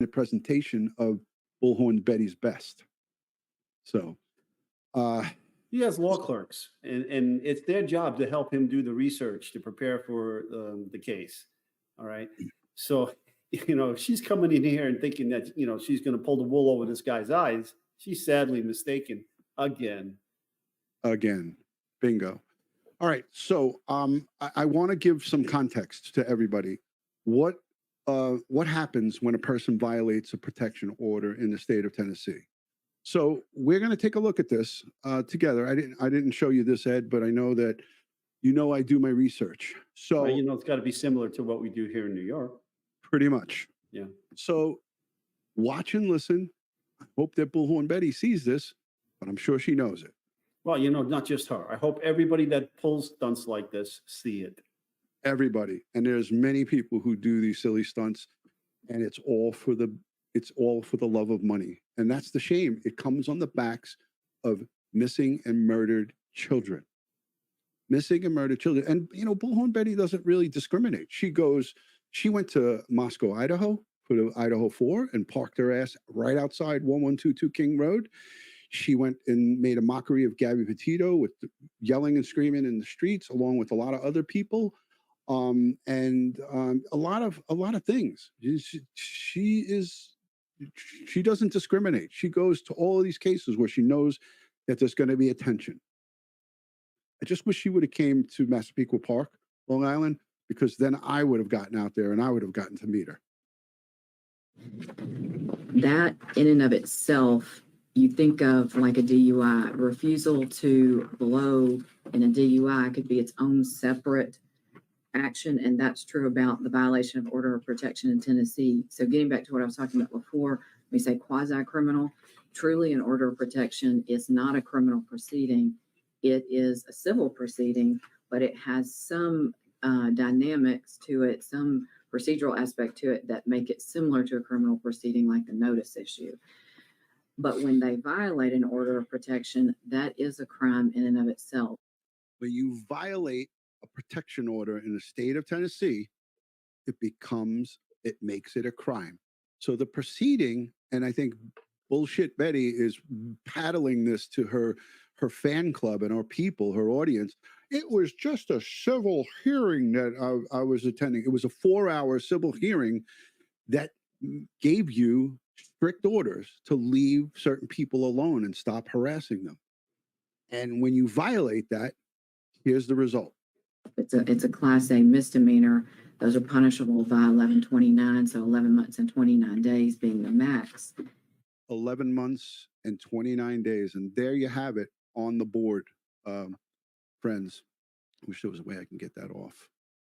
the presentation of Bullhorn Betty's best. So, he has law clerks, and it's their job to help him do the research to prepare for the case. All right. So, if she's coming in here and thinking that, she's going to pull the wool over this guy's eyes, she's sadly mistaken again. Bingo. All right. So I want to give some context to everybody. What happens when a person violates a protection order in the state of Tennessee? So we're going to take a look at this together. I didn't show you this, Ed, but I know that I do my research. So Well, it's got to be similar to what we do here in New York. Pretty much. Yeah. So watch and listen. I hope that Bullhorn Betty sees this, but I'm sure she knows it. Well, not just her. I hope everybody that pulls stunts like this see it. Everybody. And there's many people who do these silly stunts, and it's all for the love of money. And that's the shame. It comes on the backs of missing and murdered children. Missing and murdered children. And Bullhorn Betty doesn't really discriminate. She went to Moscow, Idaho for the Idaho 4 and parked her ass right outside 1122 King Road. She went and made a mockery of Gabby Petito with yelling and screaming in the streets, along with a lot of other people, and a lot of things. She doesn't discriminate. She goes to all of these cases where she knows that there's going to be attention. I just wish she would have came to Massapequa Park, Long Island, because then I would have gotten out there and I would have gotten to meet her. That in and of itself, you think of like a DUI. Refusal to blow in a DUI could be its own separate action, and that's true about the violation of order of protection in Tennessee. So getting back to what I was talking about before, we say quasi-criminal. Truly, an order of protection is not a criminal proceeding. It is a civil proceeding, but it has some dynamics to it, some procedural aspect to it that make it similar to a criminal proceeding, like the notice issue. But when they violate an order of protection, that is a crime in and of itself. When you violate a protection order in the state of Tennessee, it makes it a crime. So the proceeding, and I think Bullshit Betty is paddling this to her fan club and her people, her audience. It was just a civil hearing that I was attending. It was a 4-hour civil hearing that gave you strict orders to leave certain people alone and stop harassing them. And when you violate that, here's the result. It's a Class A misdemeanor. Those are punishable by 1129, so 11 months and 29 days being the max. 11 months and 29 days. And there you have it on the board, friends. I wish there was a way I can get that off.